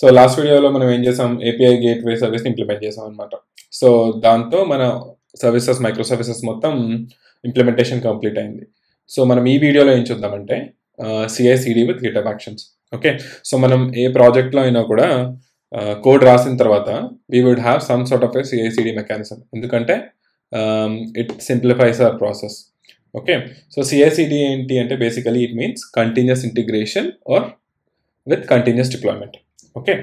So last వీడియోలో మనం ఏం చేసాం, ఏపీఐ గేట్వే సర్వీస్ని ఇంప్లిమెంట్ చేసాం అనమాట. సో దాంతో మన సర్వీసెస్, మైక్రో సర్వీసెస్ మొత్తం ఇంప్లిమెంటేషన్ కంప్లీట్ అయింది. సో మనం ఈ వీడియోలో ఏం చూద్దామంటే CI/CD with GitHub actions. Okay, so మనం ఏ ప్రాజెక్ట్లో అయినా కూడా కోడ్ రాసిన తర్వాత we would have some sort of a CI/CD mechanism, ఎందుకంటే it simplifies our process. Okay, so CI/CD ఏంటి అంటే basically it means continuous integration or with continuous deployment. Okay,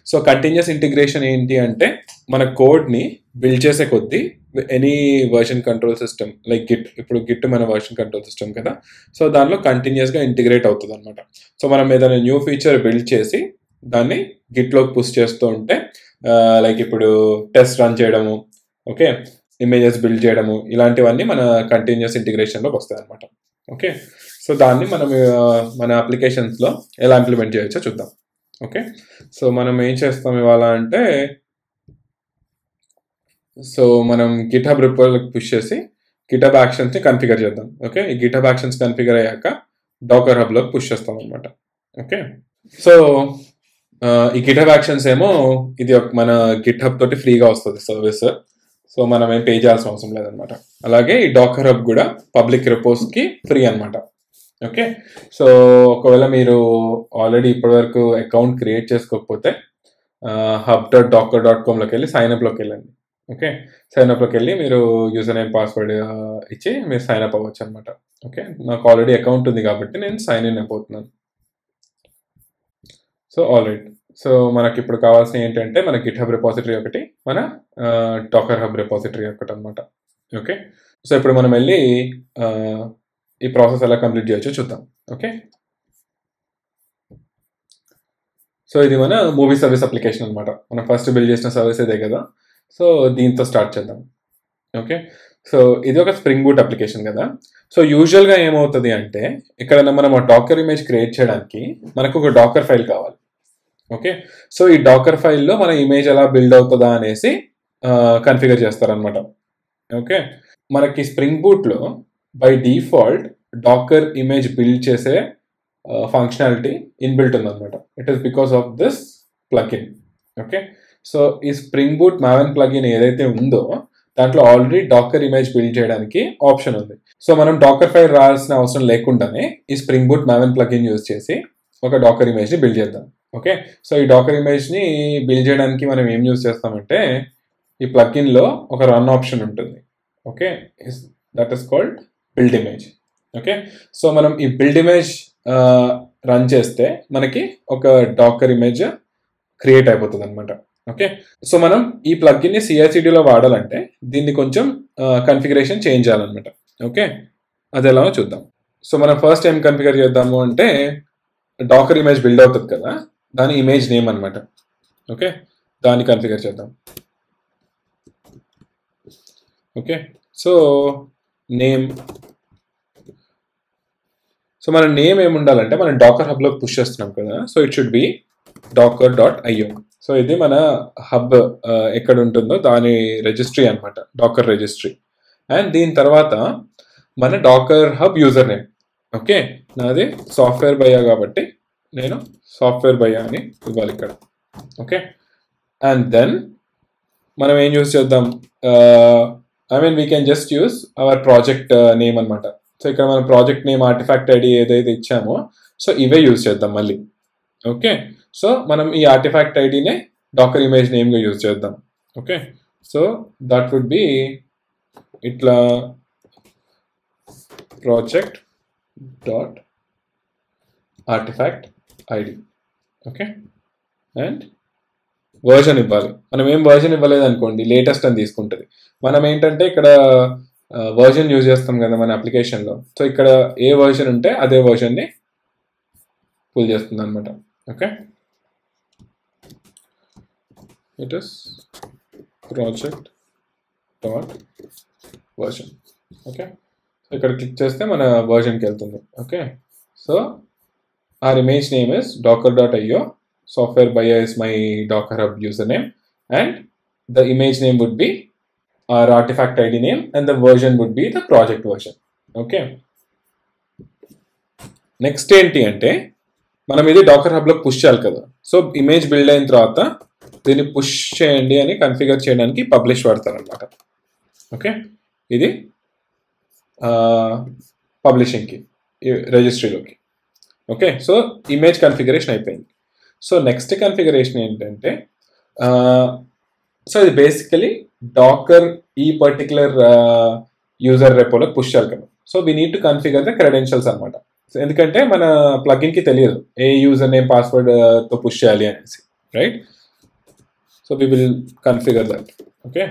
so continuous integration ఏంటి అంటే మన కోడ్ని బిల్డ్ చేసే కొద్దీ any version control system like Git, ఇప్పుడు గిట్ మన వర్షన్ కంట్రోల్ సిస్టమ్ కదా, సో దానిలో కంటిన్యూస్గా ఇంటిగ్రేట్ అవుతుంది అనమాట. సో మనం ఏదైనా న్యూ ఫీచర్ బిల్డ్ చేసి దాన్ని గిట్లోకి పుష్ చేస్తూ ఉంటే లైక్ ఇప్పుడు టెస్ట్ రన్ చేయడము, ఓకే, ఇమేజెస్ బిల్డ్ చేయడము, ఇలాంటివన్నీ మన కంటిన్యూస్ ఇంటిగ్రేషన్లోకి వస్తాయి అనమాట. ఓకే, సో దాన్ని మనం మన అప్లికేషన్స్లో ఎలా ఇంప్లిమెంట్ చేయొచ్చో చూద్దాం. ఓకే, సో మనం ఏం చేస్తాం ఇవాళ అంటే, సో మనం గిట్హబ్ రిపోకి పుష్ చేసి గిటబ్ యాక్షన్స్ని కన్ఫిగర్ చేద్దాం. ఓకే, ఈ గిటబ్ యాక్షన్స్ కన్ఫిగర్ అయ్యాక డాకర్ హబ్లోకి పుష్ చేస్తాం అనమాట. ఓకే, సో ఈ గిటబ్ యాక్షన్స్ ఏమో ఇది మన గిట్హబ్ తోటి ఫ్రీగా వస్తుంది సర్వీస్, సో మనం ఏం పే చేయాల్సిన అవసరం లేదనమాట. అలాగే ఈ డాకర్ హబ్ కూడా పబ్లిక్ రిపోస్కి ఫ్రీ అనమాట. ఓకే, సో ఒకవేళ మీరు ఆల్రెడీ ఇప్పటివరకు అకౌంట్ క్రియేట్ చేసుకోకపోతే hub.docker.comలోకి వెళ్ళి సైన్అప్లోకి వెళ్ళండి. ఓకే, సైన్అప్లోకి వెళ్ళి మీరు యూజర్ నేమ్ పాస్వర్డ్ ఇచ్చి మీరు సైన్అప్ అవ్వచ్చు అనమాట. ఓకే, నాకు ఆల్రెడీ అకౌంట్ ఉంది కాబట్టి నేను సైన్ ఇన్ అయిపోతున్నాను. సో ఆల్రైట్, సో మనకి ఇప్పుడు కావాల్సిన ఏంటంటే మన గిట్హబ్ రిపాజిటరీ ఒకటి, మన డాకర్ హబ్ రిపాజిటరీ ఒకటి అనమాట. ఓకే, సో ఇప్పుడు మనం వెళ్ళి ఈ ప్రాసెస్ ఎలా కంప్లీట్ చేయొచ్చో చూద్దాం. ఓకే, సో ఇది మన మూవీ సర్వీస్ అప్లికేషన్ అనమాట. మనం ఫస్ట్ బిల్డ్ చేసిన సర్వీస్ ఇదే కదా, సో దీంతో స్టార్ట్ చేద్దాం. ఓకే, సో ఇది ఒక స్ప్రింగ్ బూట్ అప్లికేషన్ కదా. సో యూజువల్గా ఏమవుతుంది అంటే ఇక్కడ మనం డాకర్ ఇమేజ్ క్రియేట్ చేయడానికి మనకు ఒక డాకర్ ఫైల్ కావాలి. ఓకే, సో ఈ డాకర్ ఫైల్లో మన ఇమేజ్ ఎలా బిల్డ్ అవుతుందా అనేసి కన్ఫిగర్ చేస్తారనమాట. ఓకే, మనకి స్ప్రింగ్ బూట్లో by default Docker image build చేసే ఫంక్షనాలిటీ ఇన్బిల్ట్ ఉందన్నమాట. It is because of this plugin. Okay, so ఈ స్ప్రింగ్ బూట్ మావెన్ ప్లగిన్ ఏదైతే ఉందో దాంట్లో ఆల్రెడీ డాకర్ ఇమేజ్ బిల్డ్ చేయడానికి ఆప్షన్ ఉంది. సో మనం డాకర్ ఫైల్ రాయాల్సిన అవసరం లేకుండానే ఈ Spring Boot Maven plugin use చేసి ఒక డాకర్ ఇమేజ్ని బిల్డ్ చేద్దాం. ఓకే, సో ఈ డాకర్ ఇమేజ్ని బిల్డ్ చేయడానికి మనం ఏం యూజ్ చేస్తామంటే ఈ ప్లగిన్లో ఒక రన్ ఆప్షన్ ఉంటుంది. Okay, that is called build image. Okay, so మనం ఈ బిల్డ్ ఇమేజ్ రన్ చేస్తే మనకి ఒక డాకర్ ఇమేజ్ క్రియేట్ అయిపోతుంది అనమాట. ఓకే, సో మనం ఈ ప్లగిన్ని CI/CDలో వాడాలంటే దీన్ని కొంచెం కన్ఫిగరేషన్ చేంజ్ చేయాలన్నమాట. ఓకే, అది ఎలాగో చూద్దాం. సో మనం ఫస్ట్ ఏం కన్ఫిగర్ చేద్దాము అంటే డాకర్ ఇమేజ్ బిల్డ్ అవుతుంది కదా, దాని ఇమేజ్ నేమ్ అనమాట. ఓకే, దాన్ని కన్ఫిగర్ చేద్దాం. ఓకే, సో నేమ్, సో మన నేమ్ ఏముండాలంటే మనం డాకర్ హబ్లోకి పుష్ చేస్తున్నాం కదా, so it should B docker.io. So ఇది మన హబ్ ఎక్కడ ఉంటుందో దాని రిజిస్ట్రీ అనమాట, డాకర్ రిజిస్ట్రీ. అండ్ దీని తర్వాత మన Docker Hub user name. Okay, నాది సాఫ్ట్వేర్ బయ్యా కాబట్టి నేను సాఫ్ట్వేర్ బయ్యా అని ఇవ్వాలి ఇక్కడ. ఓకే, అండ్ దెన్ మనం ఏం యూజ్ చేద్దాం, we can just use our project name అనమాట. సో ఇక్కడ మనం ప్రాజెక్ట్ నేమ్, ఆర్టిఫాక్ట్ ఐడి ఏదైతే ఇచ్చామో సో ఇవే యూజ్ చేద్దాం మళ్ళీ. ఓకే, సో మనం ఈ ఆర్టిఫాక్ట్ ఐడినే డాకర్ ఇమేజ్ నేమ్గా యూజ్ చేద్దాం. Okay, so that would be ఇట్లా project dot artifact ID. Okay, and version ఇవ్వాలి. మనం ఏం వర్జన్ ఇవ్వలేదు అనుకోండి, లేటెస్ట్ అని తీసుకుంటుంది. మనం ఏంటంటే ఇక్కడ వర్జన్ యూజ్ చేస్తాం కదా మన అప్లికేషన్లో, సో ఇక్కడ ఏ వర్జన్ ఉంటే అదే వర్జన్ని పుల్ చేస్తుంది అనమాట. Okay, it is project dot version. Okay, so ఇక్కడ క్లిక్ చేస్తే మన వర్జన్కి వెళ్తుంది. Okay, so our image name is docker.io, software buyer is my docker hub username, and the image name would be our artifact id name, and the version would be the project version. Okay, next ఏంటి అంటే మనం ఇది Dakar హబ్లో push చేయాలి కదా. So image build అయిన తర్వాత దీన్ని push చేయండి అని కన్ఫిగర్ చేయడానికి పబ్లిష్ వాడతారనమాట. ఓకే, ఇది పబ్లిషింగ్కి రిజిస్ట్రీలోకి. ఓకే, సో ఇమేజ్ కన్ఫిగరేషన్ అయిపోయింది. సో నెక్స్ట్ కన్ఫిగరేషన్ ఏంటంటే సో ఇది బేసికలీ డాకర్ ఈ పర్టికులర్ యూజర్ రెపోలో పుష్ చేయాలి కదా. So we need to configure the credentials అనమాట. ఎందుకంటే మన ప్లగిన్కి తెలియదు ఏ యూజర్ నేమ్ పాస్వర్డ్తో పుష్ చేయాలి అనేసి, right? So we will configure that. Okay,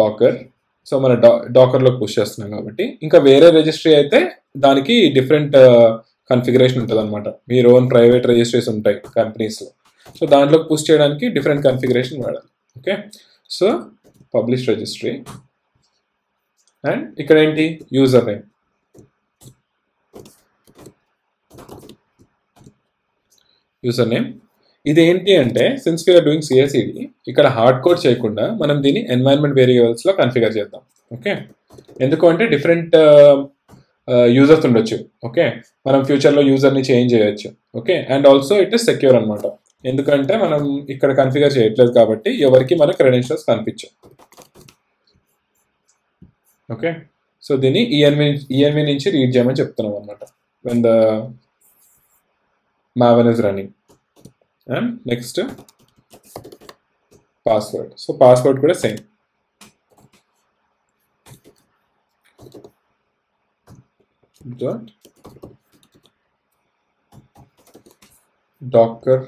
Docker. So మన డాకర్లో పుష్ చేస్తున్నాం కాబట్టి, ఇంకా వేరే రిజిస్ట్రీ అయితే దానికి డిఫరెంట్ కన్ఫిగరేషన్ ఉంటుంది అనమాట. మీరు ఓన్ ప్రైవేట్ రిజిస్ట్రీస్ ఉంటాయి కంపెనీస్లో. సో దాంట్లో పుష్ చేయడానికి డిఫరెంట్ కన్ఫిగరేషన్ వాడాలి. Okay, so publish registry and ఇక్కడ ఏంటి యూజర్ నేమ్. యూజర్ నేమ్ ఇది ఏంటి అంటే సిన్స్ వీఆర్ డూయింగ్ సిఎస్ఈడి ఇక్కడ హార్డ్ కోడ్ చేయకుండా మనం దీన్ని ఎన్వైరన్మెంట్ వేరియబుల్స్లో కన్ఫిగర్ చేద్దాం. ఓకే, ఎందుకు అంటే డిఫరెంట్ యూజర్స్ ఉండొచ్చు. ఓకే, మనం ఫ్యూచర్లో యూజర్ని చేంజ్ చేయొచ్చు. Okay, and also it is secure అనమాట. ఎందుకంటే మనం ఇక్కడ కన్ఫిగర్ చేయట్లేదు కాబట్టి ఎవరికి మన క్రెడెన్షియల్స్ కనిపించవు. ఓకే, సో దీన్ని ఈఎన్వి నుంచి రీడ్ చేయమని చెప్తున్నాం అనమాట when the Maven is running. And next password. So password కూడా సేమ్. డాకర్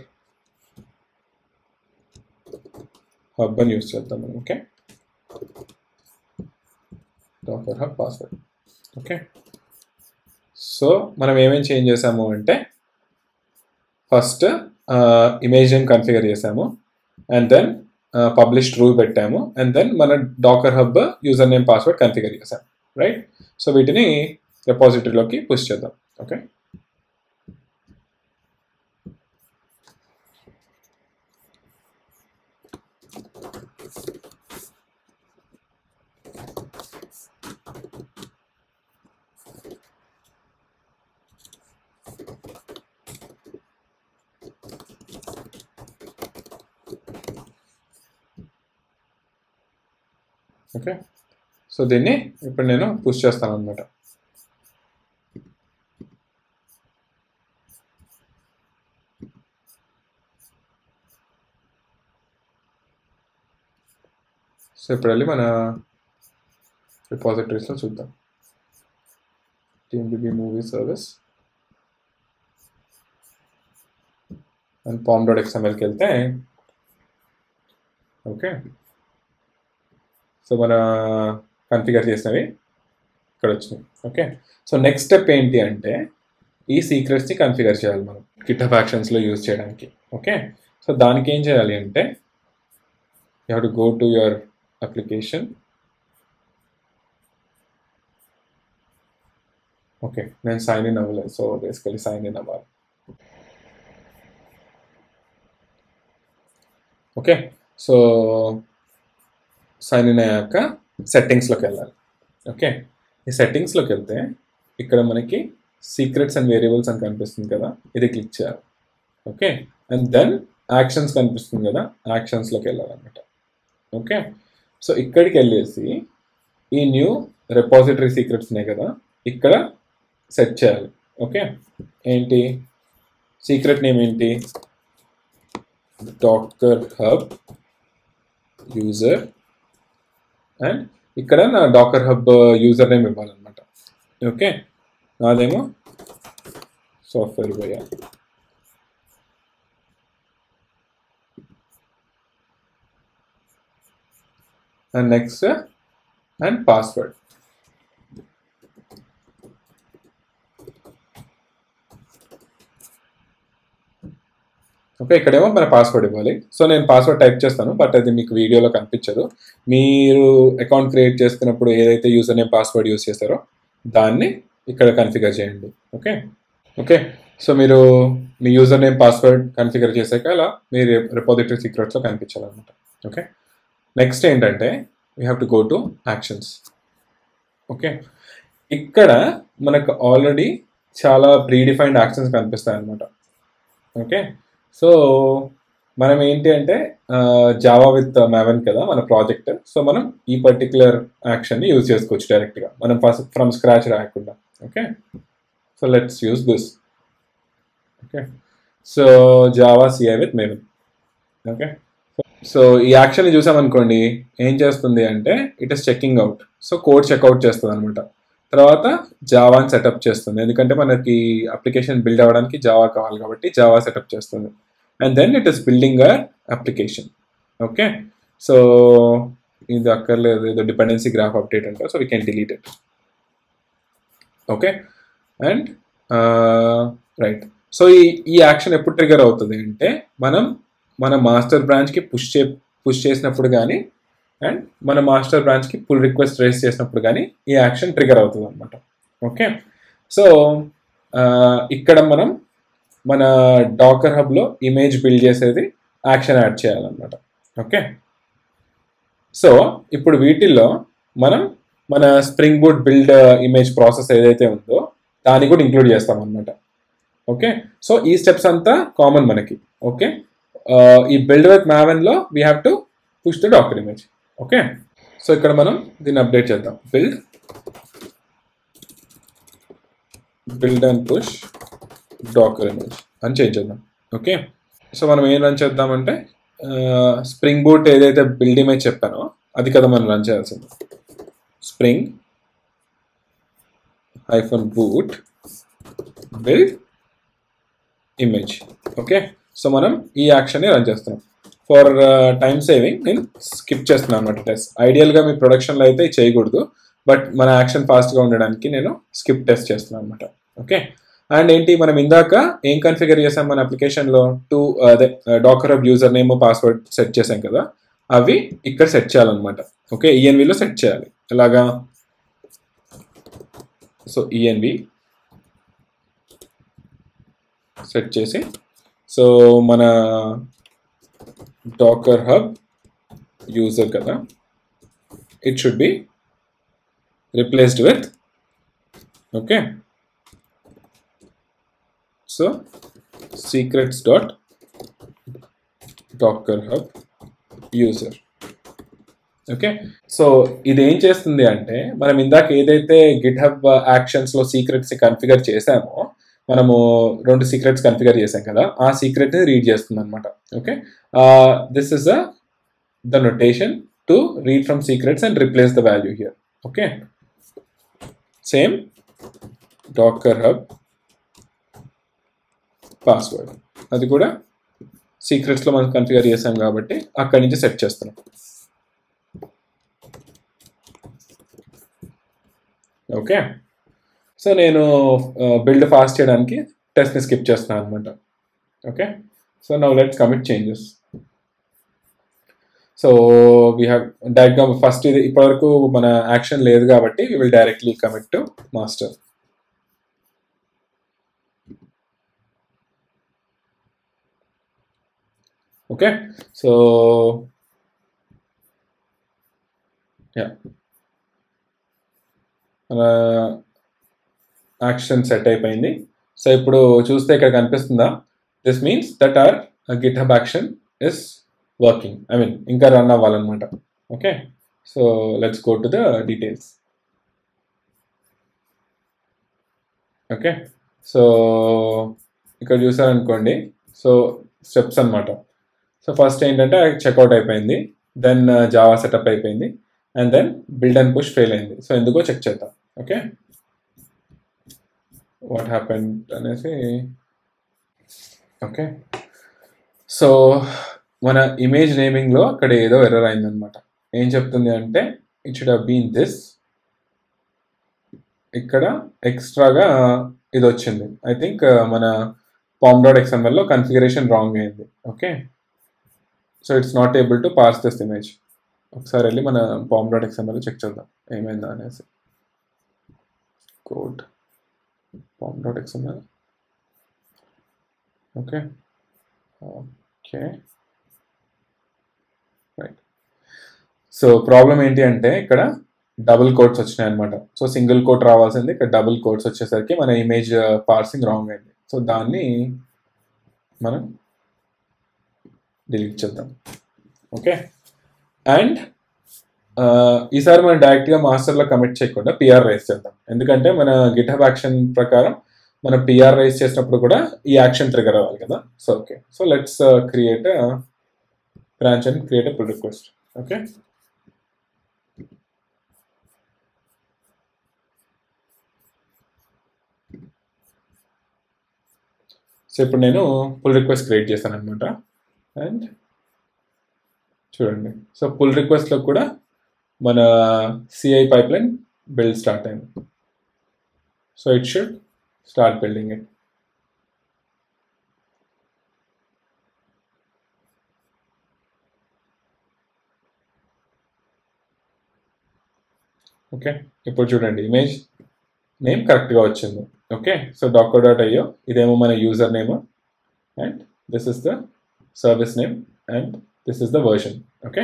హబ్ అని యూస్ చేద్దాం మనం. Okay, Docker Hub password. Okay, so మనం ఏమేమి చేంజ్ చేసాము అంటే ఫస్ట్ ఇమేజ్ నేమ్ కన్ఫిగర్ చేసాము అండ్ దెన్ పబ్లిష్ ట్రూ పెట్టాము అండ్ దెన్ మన Docker Hub user name password configure చేసాము, రైట్? సో వీటిని రెపాజిటరీలోకి పుష్ చేద్దాం. ఓకే, ఓకే, సో దీన్ని ఇప్పుడు నేను పుష్ చేస్తాను అనమాట. సో ఇప్పుడు వెళ్ళి మన రిపాజిటరీస్లో చూద్దాం. TeamDB మూవీ సర్వీస్ అండ్ pom.xmlకి వెళ్తే ఓకే, సో మన కన్ఫిగర్ చేసినవి ఇక్కడ వచ్చినాయి. ఓకే, సో నెక్స్ట్ స్టెప్ ఏంటి అంటే ఈ సీక్రెట్స్ని కన్ఫిగర్ చేయాలి మనం గిట్హబ్ యాక్షన్స్లో యూజ్ చేయడానికి. ఓకే, సో దానికి ఏం చేయాలి అంటే you have to go to your application. Okay, నేను సైన్ ఇన్ అవ్వలేదు, సో బేసికలీ సైన్ ఇన్ అవ్వాలి. ఓకే, సో సైన్ ఇన్ అయ్యాక సెట్టింగ్స్లోకి వెళ్ళాలి. ఓకే, ఈ సెట్టింగ్స్లోకి వెళ్తే ఇక్కడ మనకి సీక్రెట్స్ అండ్ వేరియబుల్స్ అని కనిపిస్తుంది కదా, ఇది క్లిక్ చేయాలి. ఓకే, అండ్ దెన్ యాక్షన్స్ కనిపిస్తుంది కదా, యాక్షన్స్లోకి వెళ్ళాలన్నమాట. ఓకే, సో ఇక్కడికి వెళ్ళేసి ఈ న్యూ రెపాజిటరీ సీక్రెట్స్ ఉన్నాయి కదా, ఇక్కడ సెట్ చేయాలి. ఓకే, ఏంటి సీక్రెట్ నేమ్ ఏంటి? డాకర్ హబ్ యూజర్ అండ్ ఇక్కడ నా డాకర్ హబ్ యూజర్ నేమ్ ఇవ్వాలన్నమాట. ఓకే, నాదేమో software boy. And next and password. Okay, ఇక్కడేమో మన పాస్వర్డ్ ఇవ్వాలి. సో నేను పాస్వర్డ్ టైప్ చేస్తాను, బట్ అది మీకు వీడియోలో కనిపించదు. మీరు అకౌంట్ క్రియేట్ చేసుకున్నప్పుడు ఏదైతే యూజర్ నేమ్ పాస్వర్డ్ యూజ్ చేస్తారో దాన్ని ఇక్కడ కన్ఫిగర్ చేయండి. ఓకే, ఓకే, సో మీరు మీ యూజర్ నేమ్ పాస్వర్డ్ కన్ఫిగర్ చేసాక అలా మీ రిపాజిటరీ సీక్రెట్స్లో కనిపించాలన్నమాట. ఓకే, నెక్స్ట్ ఏంటంటే we have to go to actions. Okay, ఇక్కడ మనకు ఆల్రెడీ చాలా ప్రీడిఫైన్డ్ యాక్షన్స్ కనిపిస్తాయి అనమాట. ఓకే, సో మనం ఏంటి అంటే జావా విత్ మ్యావెన్ కదా మన ప్రాజెక్ట్. సో మనం ఈ పర్టికులర్ యాక్షన్ని యూజ్ చేసుకోవచ్చు డైరెక్ట్గా, మనం ఫస్ట్ ఫ్రమ్ స్క్రాచ్ రాయకుండా. Okay, so let's use this. Okay, so Java CI with Maven. Okay, so ఈ యాక్షన్ని చూసామనుకోండి, ఏం చేస్తుంది అంటే it is checking out. So code checkout చేస్తుంది అనమాట. తర్వాత జావాని సెటప్ చేస్తుంది, ఎందుకంటే మనకి అప్లికేషన్ బిల్డ్ అవ్వడానికి జావా కావాలి కాబట్టి జావా సెటప్ చేస్తుంది. And then it is building a application. Okay, so ఇది అక్కర్లేదు, ఏదో డిపెండెన్సీ గ్రాఫ్ అప్డేట్ అంటే, so we can delete it. Okay, and right. So ఈ యాక్షన్ ఎప్పుడు ట్రిగర్ అవుతుంది అంటే మనం మన మాస్టర్ బ్రాంచ్కి పుష్ చేసినప్పుడు కానీ, అండ్ మన మాస్టర్ బ్రాంచ్కి పుల్ రిక్వెస్ట్ రేస్ చేసినప్పుడు కానీ ఈ యాక్షన్ ట్రిగర్ అవుతుంది అనమాట. ఓకే, సో ఇక్కడ మనం మన డాకర్ హబ్లో ఇమేజ్ బిల్డ్ చేసేది యాక్షన్ యాడ్ చేయాలన్నమాట. ఓకే, సో ఇప్పుడు వీటిల్లో మనం మన Spring Boot build image process ఏదైతే ఉందో దాన్ని కూడా ఇంక్లూడ్ చేస్తాం అనమాట. ఓకే, సో ఈ స్టెప్స్ అంతా కామన్ మనకి. ఓకే, ఈ బిల్డ్ విత్ మ్యావెన్లో we have to push the Docker image. Okay, so ఇక్కడ మనం దీన్ని అప్డేట్ చేద్దాం, build and push Docker image అని చేంజ్ చేద్దాం. ఓకే, సో మనం ఏం రన్ చేద్దామంటే స్ప్రింగ్ బూట్ ఏదైతే బిల్డ్ ఇమేజ్ చెప్పానో అది కదా మనం రన్ చేయాల్సింది. Spring -boot build image. Okay, so మనం ఈ యాక్షన్ని రన్ చేస్తున్నాం. ఫర్ టైమ్ సేవింగ్ నేను స్కిప్ చేస్తున్నాను అనమాట టెస్ట్. ఐడియల్గా మీ ప్రొడక్షన్లో అయితే చేయకూడదు, బట్ మన యాక్షన్ ఫాస్ట్గా ఉండడానికి నేను స్కిప్ టెస్ట్ చేస్తున్నాను అనమాట. ఓకే, అండ్ ఏంటి మనం ఇందాక ఏం కన్ఫిగర్ చేసాం మన అప్లికేషన్లో, అదే Docker Hub user name password set చేసాం కదా, అవి ఇక్కడ సెట్ చేయాలన్నమాట. ఓకే, ఈఎన్విలో సెట్ చేయాలి. ఎలాగా, సో ఈఎన్వి సెట్ చేసి, సో మన డాకర్ హబ్ యూజర్ కదా, it should be replaced with, okay, so secrets dot Docker Hub user. Okay, so ఇది ఏం చేస్తుంది అంటే మనం ఇందాక ఏదైతే గిట్ హబ్ యాక్షన్స్లో సీక్రెట్స్ కన్ఫిగర్ చేసామో, మనము 2 సీక్రెట్స్ కన్ఫిగర్ చేసాం కదా, ఆ సీక్రెట్ని రీడ్ చేస్తుంది అనమాట. Okay, this is the notation to read from secrets and replace the value here. Okay, same Docker Hub password, అది కూడా సీక్రెట్స్లో మనం కన్ఫిగర్ చేసాం కాబట్టి అక్కడి నుంచి సెట్ చేస్తున్నాం. ఓకే, సో నేను బిల్డ్ ఫాస్ట్ చేయడానికి టెస్ట్ని స్కిప్ చేస్తున్నాను అనమాట. Okay, so now let's commit changes. So we have డైరెక్ట్గా ఫస్ట్ ఇది ఇప్పటివరకు మన యాక్షన్ లేదు కాబట్టి we will directly commit to master. Okay, so yeah, మన యాక్షన్ సెట్ అయిపోయింది. సో ఇప్పుడు చూస్తే ఇక్కడ కనిపిస్తుందా, this means that our GitHub action is working, I mean ఇంకా రన్ అవ్వాలన్నమాట. Okay, so let's go to the details. Okay, so ఇక్కడ చూసారనుకోండి, సో స్టెప్స్ అనమాట. సో ఫస్ట్ ఏంటంటే చెక్అవుట్ అయిపోయింది, దెన్ జావా సెటప్ అయిపోయింది, and then build and push fail అయింది. So ఎందుకో చెక్ చేద్దాం. ఓకే, వాట్ హ్యాపెండ్ అనేసి. ఓకే, సో మన ఇమేజ్ నేమింగ్లో అక్కడ ఏదో ఎర్రర్ అయిందనమాట. ఏం చెప్తుంది అంటే it should have been this, ఇక్కడ ఎక్స్ట్రాగా ఇది వచ్చింది. ఐ థింక్ మన pom.xmlలో కన్ఫిగరేషన్ రాంగ్ అయింది. Okay, so it's not able to pass this image. ఒకసారి వెళ్ళి మన pom.xmlలో చెక్ చేద్దాం ఏమైందా అనేసి. Code pom.xml. Okay, okay, right. So problem ఏంటి అంటే ఇక్కడ డబుల్ కోట్స్ వచ్చినాయి అనమాట. సో సింగిల్ కోట్ రావాల్సింది ఇక్కడ డబుల్ కోట్స్ వచ్చేసరికి మన ఇమేజ్ పార్సింగ్ రాంగ్ అయింది. సో దాన్ని మనం డిలీట్ చేద్దాం. ఓకే, అండ్ ఈసారి మనం డైరెక్ట్గా మాస్టర్లో కమిట్ చేయకుండా పిఆర్ రైస్ చేద్దాం. ఎందుకంటే మన గిట్హబ్ యాక్షన్ ప్రకారం మనం పిఆర్ రైస్ చేసినప్పుడు కూడా ఈ యాక్షన్ ట్రిగర్ అవ్వాలి కదా. So okay, so let's create branch and create pull request. Okay, so ఇప్పుడు నేను పుల్ రిక్వెస్ట్ క్రియేట్ చేశాను అనమాట. అండ్ చూడండి, సో పుల్ రిక్వెస్ట్లో కూడా మన సిఐ పైప్లైన్ బిల్డ్ స్టార్ట్ అయింది. So it should start building it. Okay, ఇప్పుడు చూడండి ఇమేజ్ నేమ్ కరెక్ట్గా వచ్చింది. ఓకే, సో docker.io ఇదేమో మన user name and this is the service name and this is the version. Okay,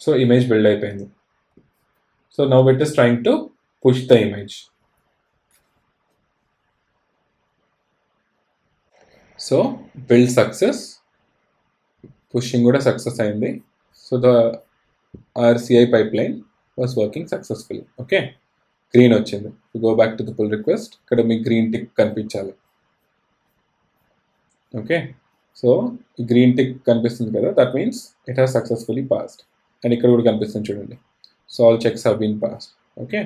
so image build అయిపోయింది. So now it is trying to push the image. So build success, pushing కూడా success అయింది. So the RCI pipeline was working successfully. Okay, green వచ్చింది. Go back to the pull request, ఇక్కడ మీకు green tick కనిపించాలి. Okay, so ఈ green tick కనిపిస్తుంది కదా, that means it has successfully passed. And ఇక్కడ కూడా కనిపిస్తుంది చూడండి, so all checks have been passed. Okay,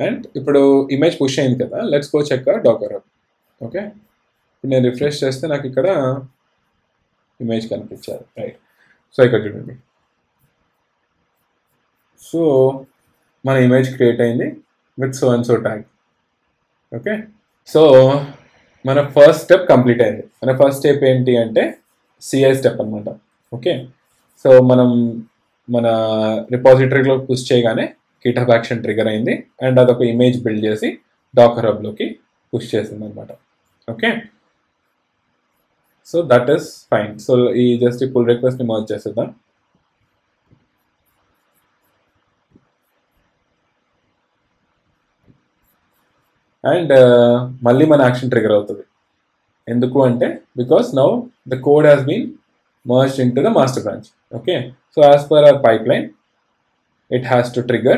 and ఇప్పుడు ఇమేజ్ పుష్ అయింది కదా, let's go check Docker Hub. Okay, ఇప్పుడు నేను రిఫ్రెష్ చేస్తే నాకు ఇక్కడ ఇమేజ్ కనిపించాలి. రైట్, సో ఇక్కడ చూడండి, సో మన ఇమేజ్ క్రియేట్ అయింది with so and so tag. Okay, so మన ఫస్ట్ స్టెప్ కంప్లీట్ అయింది. మన ఫస్ట్ స్టెప్ ఏంటి అంటే సిఐ స్టెప్ అనమాట. ఓకే, సో మనం మన రిపాజిటరీలో పుష్ చేయగానే గిట్హబ్ యాక్షన్ ట్రిగర్ అయింది అండ్ అదొక ఇమేజ్ బిల్డ్ చేసి డాకర్ హబ్లోకి పుష్ చేసింది అనమాట. Okay, so that is fine. So ఈ జస్ట్ ఈ పుల్ రిక్వెస్ట్ని మర్జ్ చేసేద్దాం. అండ్ మళ్ళీ మన యాక్షన్ ట్రిగర్ అవుతుంది. ఎందుకు అంటే because now the code has been merged into the master branch. Okay, so as per our pipeline it has to trigger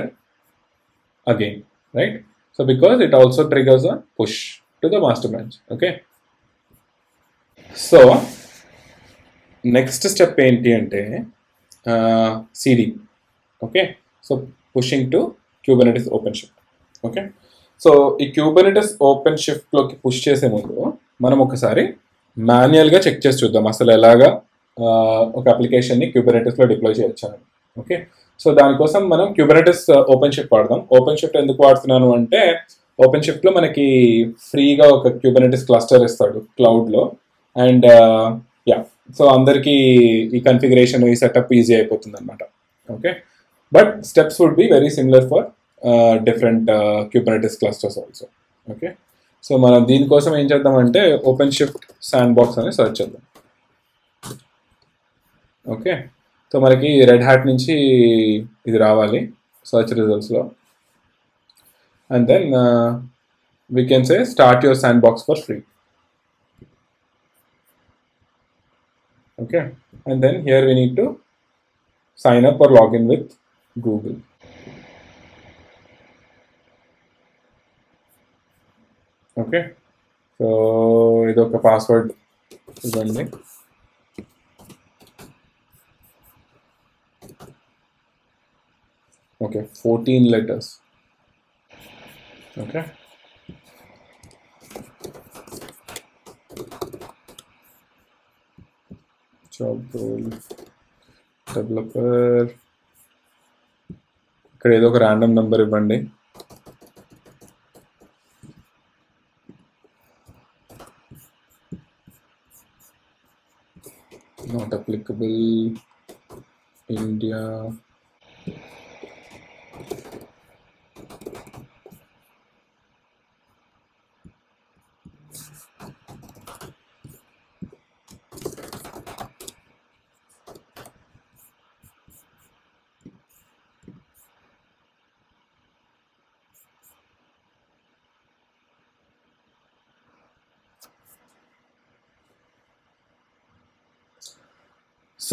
again, right? So because it also triggers a push to the master branch. Okay, so next step ఏంటి అంటే cd. okay, so pushing to kubernetes OpenShift. okay, so ఈ kubernetes OpenShift లోకి push చేసే ముందు మనం ఒకసారి మాన్యువల్గా check చేసి చూద్దాం అసలు ఎలాగా ఒక అప్లికేషన్ని క్యూబర్నెటిస్లో డిప్లాయ్ చేయొచ్చాను. ఓకే, సో దానికోసం మనం క్యూబర్నెటిస్ ఓపెన్షిఫ్ట్ వాడదాం. ఓపెన్షిఫ్ట్ ఎందుకు వాడుతున్నాను అంటే ఓపెన్షిఫ్ట్లో మనకి ఫ్రీగా ఒక క్యూబర్నెటిస్ క్లస్టర్ ఇస్తాడు క్లౌడ్లో. అండ్ యా, సో అందరికీ ఈ కన్ఫిగరేషన్ ఈ సెటప్ ఈజీ అయిపోతుంది అనమాట. Okay, but steps would be very similar for different Kubernetes clusters also. Okay, so మనం దీనికోసం ఏం చేద్దామంటే ఓపెన్షిఫ్ట్ శాండ్ బాక్స్ అని సెర్చ్ చేద్దాం. ఓకే, సో మనకి రెడ్ హ్యాట్ నుంచి ఇది రావాలి సర్చ్ రిజల్ట్స్లో. And then we can say start your sandbox for free. Okay, and then here we need to sign up or login with Google. Okay, so ఇదొక password ఇవ్వండి. Okay, 14 letters. Okay, job role developer. ఇక్కడ ఏదో ఒక random number ఇవ్వండి. Not applicable, India.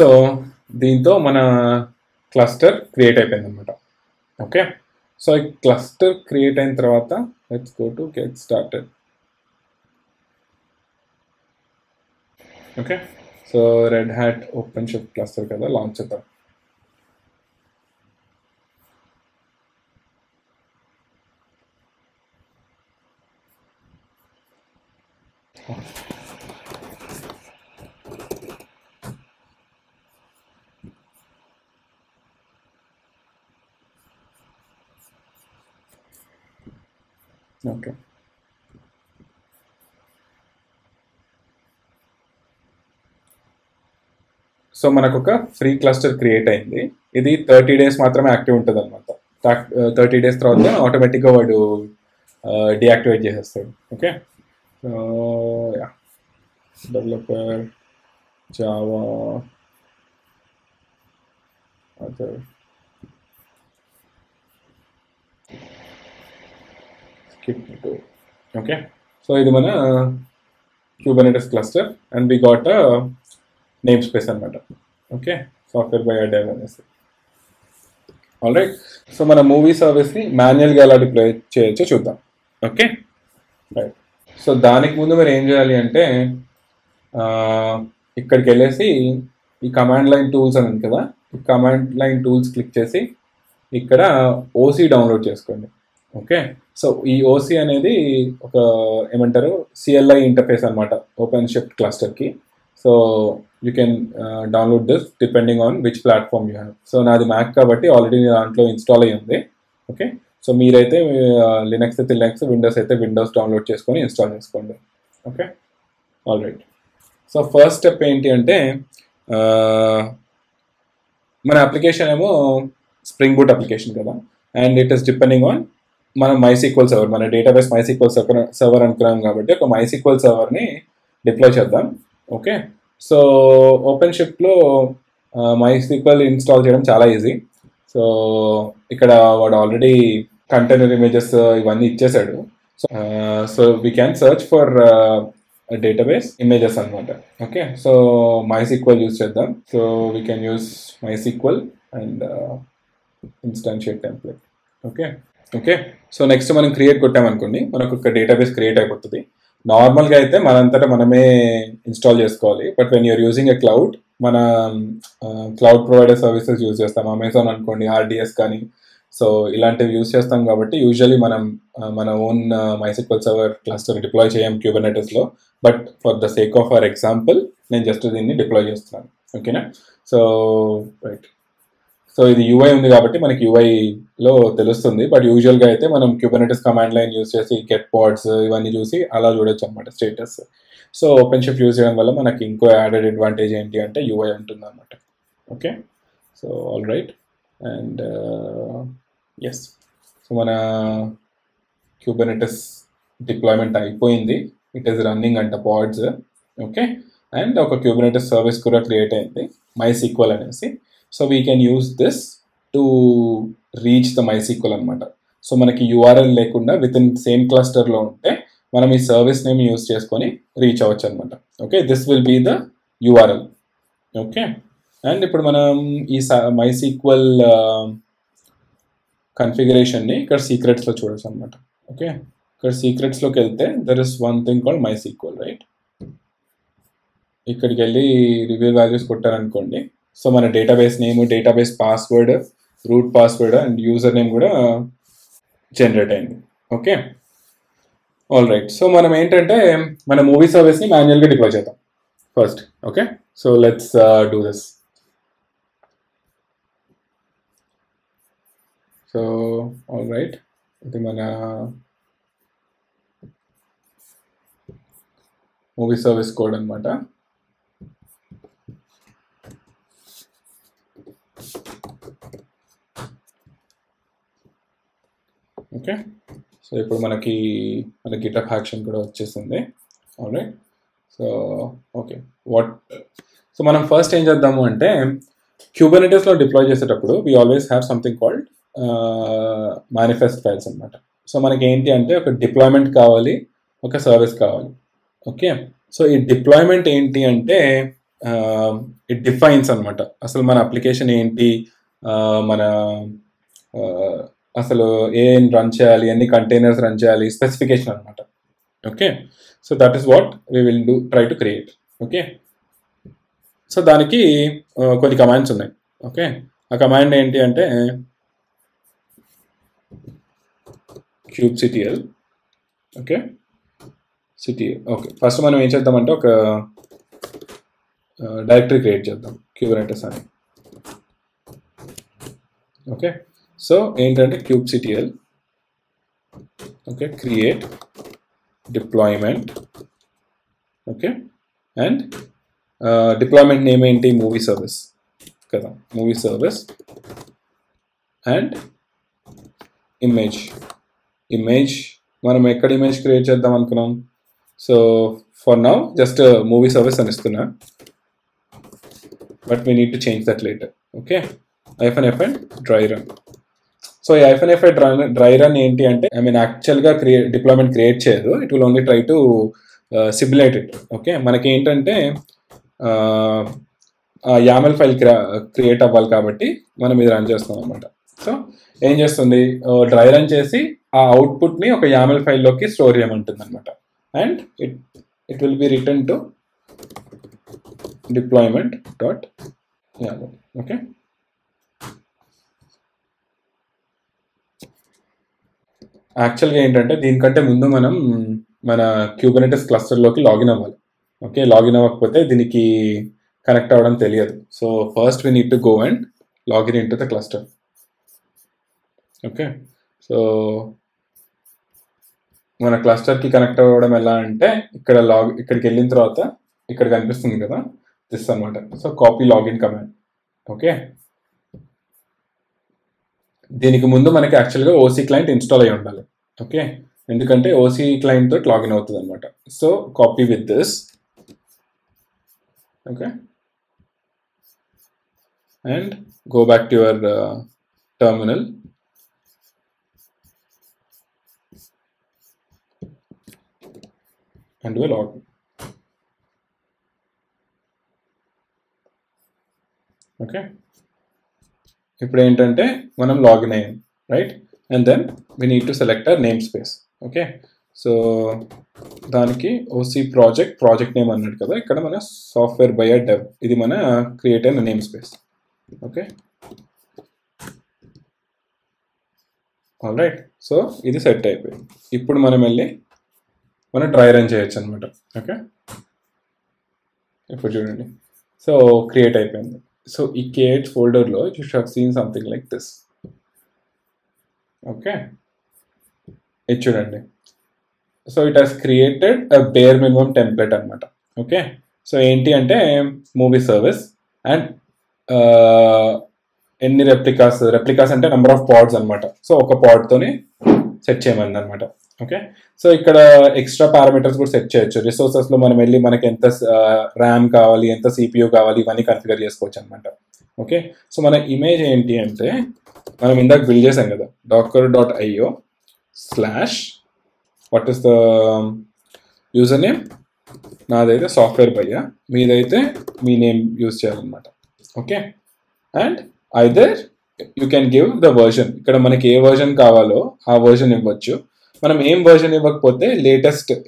So దీంతో మన cluster create అయిపోయింది అనమాట. ఓకే, సో ఈ క్లస్టర్ క్రియేట్ అయిన తర్వాత let's go to get started. Okay, so Red Hat OpenShift cluster కదా, లాంచ్ చేద్దాం. ఓకే, సో మనకు ఒక ఫ్రీ క్లస్టర్ క్రియేట్ అయింది. ఇది 30 days మాత్రమే యాక్టివ్ ఉంటుంది అనమాట. 30 days తర్వాత ఆటోమేటిక్గా వాడు డియాక్టివేట్ చేసేస్తాడు. Okay, developer Java other skip to. Okay, so ఇది మన Kubernetes cluster and we got a namespace అనమాట. ఓకే, సాఫ్ట్వేర్ బై డెవ్ అనేసి. ఆల్ రైట్, సో మన మూవీ సర్వీస్ని మాన్యువల్గా ఎలా డిప్లాయ్ చేయొచ్చో చూద్దాం. ఓకే రైట్, సో దానికి ముందు మీరు ఏం చేయాలి అంటే ఇక్కడికి వెళ్ళేసి ఈ కమాండ్ లైన్ టూల్స్ అని ఉంది కదా, ఈ కమాండ్ లైన్ టూల్స్ క్లిక్ చేసి ఇక్కడ ఓసీ డౌన్లోడ్ చేసుకోండి. ఓకే, సో ఈ ఓసీ అనేది ఒక ఏమంటారు సిఎల్ఐ ఇంటర్ఫేస్ అనమాట ఓపెన్ షిఫ్ట్ క్లస్టర్కి. So you can download this depending on which platform you have. So నాది మ్యాక్ కాబట్టి ఆల్రెడీ దాంట్లో ఇన్స్టాల్ అయ్యి ఉంది. ఓకే, సో మీరైతే లినక్స్ అయితే లినక్స్, విండోస్ అయితే విండోస్ డౌన్లోడ్ చేసుకొని ఇన్స్టాల్ చేసుకోండి. Okay, all right, so first step ఏంటి అంటే మన అప్లికేషన్ ఏమో స్ప్రింగ్ బూట్ అప్లికేషన్ కదా, and it is depending on మనం MySQL సర్వర్, మన డేటాబేస్ MySQL సర్వర్ అనుకున్నాం కాబట్టి ఒక MySQL సర్వర్ని డిప్లాయ్ చేద్దాం. ఓకే, సో ఓపెన్ షిఫ్ట్లో MySQL ఇన్స్టాల్ చేయడం చాలా ఈజీ. సో ఇక్కడ వాడు ఆల్రెడీ కంటైనర్ ఇమేజెస్ ఇవన్నీ ఇచ్చేసాడు. So we can search for database images అనమాట. ఓకే, సో MySQL యూజ్ చేద్దాం. So we can use MySQL and instantiate template. Okay okay, so next మనం క్రియేట్ కొట్టామనుకోండి, మనకు ఒక డేటాబేస్ క్రియేట్ అయిపోతుంది. నార్మల్గా అయితే మనంతటా మనమే ఇన్స్టాల్ చేసుకోవాలి. But when you're using a cloud, మన క్లౌడ్ ప్రొవైడర్ సర్వీసెస్ యూజ్ చేస్తాం. అమెజాన్ అనుకోండి, RDS కానీ, సో ఇలాంటివి యూజ్ చేస్తాం కాబట్టి యూజువలీ మనం మన own MySQL server cluster deploy చేయం క్యూబర్నెటిస్లో. But for the sake of our example నేను జస్ట్ దీన్ని డిప్లాయ్ చేస్తున్నాను. ఓకేనా, సో రైట్, సో ఇది UI ఉంది కాబట్టి మనకి UIలో తెలుస్తుంది. బట్ యూజువల్గా అయితే మనం Kubernetes కమాండ్ లైన్ యూజ్ చేసి గెట్ పాడ్స్ ఇవన్నీ చూసి అలా చూడొచ్చు అనమాట status. So open shift use చేయడం వల్ల మనకి ఇంకో యాడెడ్ అడ్వాంటేజ్ ఏంటి అంటే UI ఉంటుంది అనమాట. Okay, so all right, and yes, so మన Kubernetes డిప్లాయ్మెంట్ అయిపోయింది. ఇట్ ఈస్ రన్నింగ్ అంట పాడ్స్. ఓకే, అండ్ ఒక Kubernetes సర్వీస్ కూడా క్రియేట్ అయింది MySQL అనేసి. So we can use this to reach the MySQL అనమాట. సో మనకి URL లేకుండా విత్ ఇన్ సేమ్ క్లస్టర్లో ఉంటే మనం ఈ సర్వీస్ నేమ్ యూస్ చేసుకొని రీచ్ అవ్వచ్చు అనమాట. Okay, this will be the URL. Okay, and ఇప్పుడు మనం ఈ MySQL కన్ఫిగరేషన్ని ఇక్కడ సీక్రెట్స్లో చూడొచ్చు అనమాట. ఓకే, ఇక్కడ సీక్రెట్స్లోకి వెళ్తే there is one thing called MySQL, right? ఇక్కడికి వెళ్ళి రివ్యూ వాల్యూస్ కొట్టారనుకోండి, సో మన database name, database password, root password and user name కూడా జనరేట్ అయింది. ఓకే, ఆల్ రైట్, సో మనం ఏంటంటే మన మూవీ సర్వీస్ని మాన్యువల్గా డిప్లాయ్ చేద్దాం first. Okay, so let's do this. So all right, ఇది మన మూవీ సర్వీస్ కోడ్ అనమాట. ఓకే, సో ఇప్పుడు మనకి మన గిటప్ యాక్షన్ కూడా వచ్చేసింది. ఆల్రైట్, సో ఓకే, సో మనం ఫస్ట్ ఏం చేద్దాము అంటే Kubernetesలో డిప్లాయ్ చేసేటప్పుడు we always have something called manifest files అనమాట. సో మనకి ఏంటి అంటే ఒక డిప్లాయ్మెంట్ కావాలి, ఒక సర్వీస్ కావాలి. ఓకే, సో ఈ డిప్లాయ్మెంట్ ఏంటి అంటే ఇట్ డిఫైన్స్ అనమాట అసలు మన అప్లికేషన్ ఏంటి, మన అసలు ఏం రన్ చేయాలి, ఎన్ని కంటైనర్స్ రన్ చేయాలి, స్పెసిఫికేషన్ అనమాట. Okay, so that is what we will try to create. Okay, so దానికి కొన్ని కమాండ్స్ ఉన్నాయి. ఓకే, ఆ కమాండ్ ఏంటి అంటే kubectl. Okay, ctl. Okay, first మనం ఏం చేద్దామంటే ఒక డైరెక్టరీ క్రియేట్ చేద్దాం, kubernetes అని. ఓకే, సో ఏంటంటే kubectl. Okay, create deployment. Okay, and deployment name ఏంటి, మూవీ సర్వీస్ కదా, మూవీ సర్వీస్. అండ్ ఇమేజ్ మనం ఎక్కడ ఇమేజ్ క్రియేట్ చేద్దాం అనుకున్నాం. So for now just movie service అని ఇస్తున్నా, but we need to change that later. Okay, -f dry run. So ఈ -f dry run ఏంటి అంటే ఐ మీన్ యాక్చువల్గా డిప్లాయ్మెంట్ క్రియేట్ చేయదు, it will only try to simulate it. Okay, మనకి ఏంటంటే YAML file create అవ్వాలి కాబట్టి మనం ఇది రన్ చేస్తాం అనమాట. సో ఏం చేస్తుంది, డ్రై రన్ చేసి ఆ అవుట్పుట్ని ఒక YAML ఫైల్లోకి స్టోర్ చేయమంటుంది అనమాట. And it will be return to deployment.yaml. Okay, యాక్చువల్గా ఏంటంటే దీనికంటే ముందు మనం మన Kubernetes క్లస్టర్లోకి లాగిన్ అవ్వాలి. ఓకే, లాగిన్ అవ్వకపోతే దీనికి కనెక్ట్ అవ్వడం తెలియదు. So first we need to go and login in to the cluster. Okay, so మన క్లస్టర్కి కనెక్ట్ అవ్వడం ఎలా అంటే ఇక్కడికి వెళ్ళిన తర్వాత ఇక్కడ కనిపిస్తుంది కదా, దిస్ అనమాట. So copy login command. Okay, దీనికి ముందు మనకి యాక్చువల్గా ఓసీ క్లయింట్ ఇన్స్టాల్ అయ్యి ఉండాలి. ఓకే, ఎందుకంటే ఓసీ క్లయింట్ తోటి లాగిన్ అవుతుంది అనమాట. So copy with this. Okay, and go back to your terminal. And do a login. Okay, ఇప్పుడు ఏంటంటే మనం లాగిన్ అయ్యాం, right? And then we need to select our namespace. Okay, so దానికి OC project name అన్నాడు కదా, ఇక్కడ మన software buyer dev, ఇది మన క్రియేట్ అయిన name space. Okay, all right. So ఇది సెట్ అయిపోయింది. ఇప్పుడు మనం వెళ్ళి మనం డ్రై రన్ చేయొచ్చు అనమాట. ఓకే, ఇప్పుడు చూడండి, సో క్రియేట్ అయిపోయింది. సో ఈ క్రియేట్ ఫోల్డర్లో you should have seen something like this. Okay, ఇది చూడండి. So it has created a bare minimum template అనమాట. ఓకే, సో ఏంటి అంటే మూవీ సర్వీస్ అండ్ ఎన్ని రెప్లికాస్ అంటే నెంబర్ ఆఫ్ పాడ్స్ అనమాట. సో ఒక పాడ్తోనే సెట్ చేయమంది అనమాట. ఓకే, సో ఇక్కడ ఎక్స్ట్రా పారామీటర్స్ కూడా సెట్ చేయొచ్చు. రిసోర్సెస్లో మనం వెళ్ళి మనకి ఎంత ర్యామ్ కావాలి, ఎంత సిపియూ కావాలి, ఇవన్నీ కన్ఫిగర్ చేసుకోవచ్చు అనమాట. ఓకే, సో మన ఇమేజ్ ఏంటి అంటే మనం ఇందాక బిల్డ్ చేసాం కదా, docker.io/ what is the user name, నాదైతే సాఫ్ట్వేర్ బయ్యా, మీదైతే మీ నేమ్ యూజ్ చేయాలన్నమాట. Okay, and either you can give the version, ఇక్కడ మనకి ఏ వర్జన్ కావాలో ఆ వర్జన్ ఇవ్వచ్చు. మనం ఏం వర్జన్ ఇవ్వకపోతే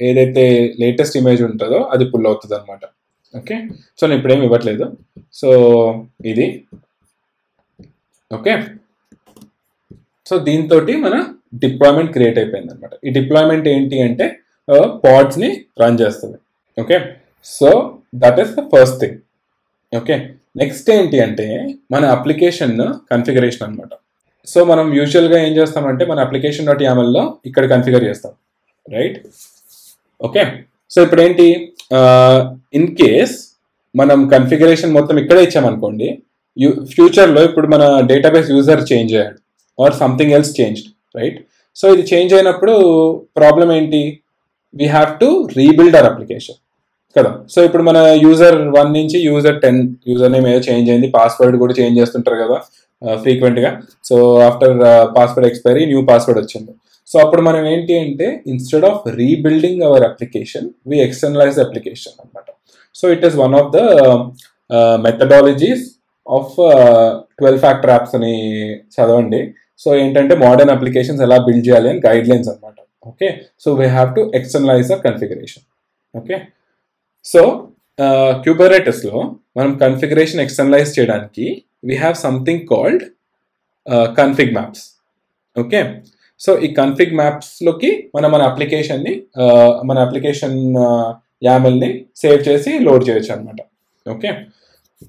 ఏదైతే లేటెస్ట్ ఇమేజ్ ఉంటుందో అది పుల్ అవుతుంది అనమాట. ఓకే, సో నేను ఇప్పుడేం ఇవ్వట్లేదు. సో ఇది ఓకే, సో దీంతో మన డిప్లాయ్మెంట్ క్రియేట్ అయిపోయింది అనమాట. ఈ డిప్లాయ్మెంట్ ఏంటి అంటే పాడ్స్ని రన్ చేస్తుంది. Okay, so that is the first thing. Okay, next ఏంటి అంటే మన అప్లికేషన్ కన్ఫిగరేషన్ అనమాట. సో మనం యూజువల్గా ఏం చేస్తామంటే మన application.yamlలో ఇక్కడ కన్ఫిగర్ చేస్తాం, రైట్? ఓకే, సో ఇప్పుడు ఏంటి, ఇన్ కేస్ మనం కన్ఫిగరేషన్ మొత్తం ఇక్కడే ఇచ్చామనుకోండి, ఫ్యూచర్లో ఇప్పుడు మన డేటాబేస్ యూజర్ చేంజ్ అయ్యాడు or something else changed, right? So ఇది చేంజ్ అయినప్పుడు ప్రాబ్లం ఏంటి, we have to rebuild our application కదా. సో ఇప్పుడు మన యూజర్ 1 నుంచి యూజర్ 10 యూజర్ నేమ్ ఏదో చేంజ్ అయింది, పాస్వర్డ్ కూడా చేంజ్ చేస్తుంటారు కదా ఫ్రీక్వెంట్గా. So after password expiry new password వచ్చింది. సో అప్పుడు మనం ఏంటి అంటే instead of rebuilding our application we externalize application అనమాట. So it is one of the methodologies of 12 factor apps అని చదవండి. సో ఏంటంటే మోడర్న్ అప్లికేషన్స్ ఎలా బిల్డ్ చేయాలి అని గైడ్ లైన్స్ అనమాట. Okay, so we have to externalize the configuration. Okay, so క్యూబర్నెటిస్లో మనం కన్ఫిగరేషన్ ఎక్స్టర్నలైజ్ చేయడానికి we have something called config maps. Okay, so ఈ కన్ఫిగ్ మ్యాప్స్లోకి మన అప్లికేషన్ని మన అప్లికేషన్ యామెల్ని సేవ్ చేసి లోడ్ చేయొచ్చు అనమాట. ఓకే,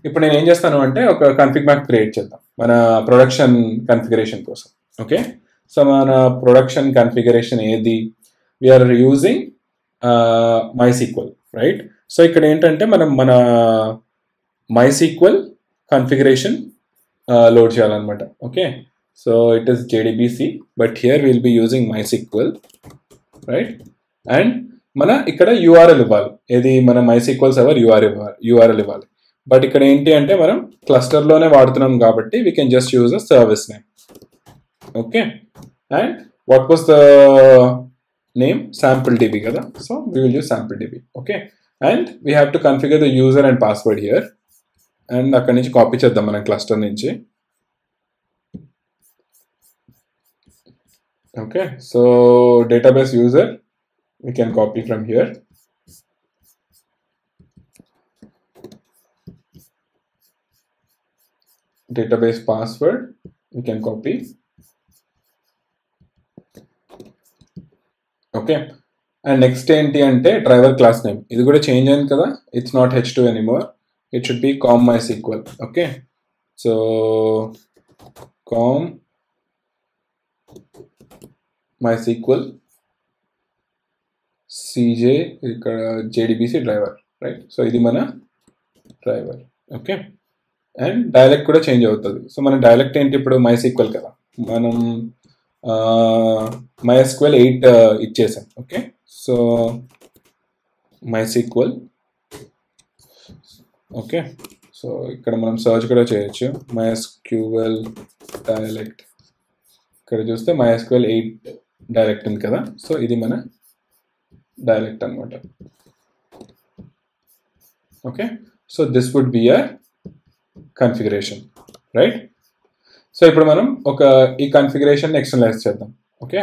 ఇప్పుడు నేను ఏం చేస్తాను అంటే ఒక కన్ఫిగ్ మ్యాప్ క్రియేట్ చేద్దాం మన ప్రొడక్షన్ కన్ఫిగరేషన్ కోసం. ఓకే, సో మన ప్రొడక్షన్ కన్ఫిగరేషన్ ఏది, we're using MySQL, right? So ఇక్కడ ఏంటంటే మనం మన MySQL కన్ఫిగరేషన్ లోడ్ చేయాలన్నమాట. Okay, so it is JDBC, but here will be using MySQL, right? And మన ఇక్కడ URL ఇవ్వాలి, ఏది మన MySQL సర్వర్ URL ఇవ్వాలి. బట్ ఇక్కడ ఏంటి అంటే మనం క్లస్టర్లోనే వాడుతున్నాం కాబట్టి we can just use a service name. Okay, and what was the name? SampleDB కదా, so we will use SampleDB. Okay, and we have to configure the user and password here. And అక్కడి నుంచి copy చేద్దాం మనం cluster నుంచి. Okay, so database user we can copy from here. Database password we can copy. Okay, and next ఏంటి అంటే driver class name, ఇది కూడా change అయింది కదా, it's not H2 anymore, it should be com MySQL. Okay, so com MySQL CJ ఇక్కడ JDBC driver, right? So ఇది మన driver. Okay, and dialect కూడా చేంజ్ అవుతుంది. సో మన డైలెక్ట్ ఏంటి ఇప్పుడు? MySQL కదా, మనం MySQL 8 ఇచ్చేసాం. Okay, so MySQL. Okay, so ఇక్కడ మనం సర్చ్ కూడా చేయొచ్చు MySQL డైలెక్ట్. ఇక్కడ చూస్తే MySQL 8 డైలెక్ట్ ఉంది కదా, సో ఇది మన డైలెక్ట్ అనమాట. Okay, so this would be a configuration, right? So ఇప్పుడు మనం ఈ కన్ఫిగరేషన్ ఎక్స్టర్నలైజ్ చేద్దాం. ఓకే,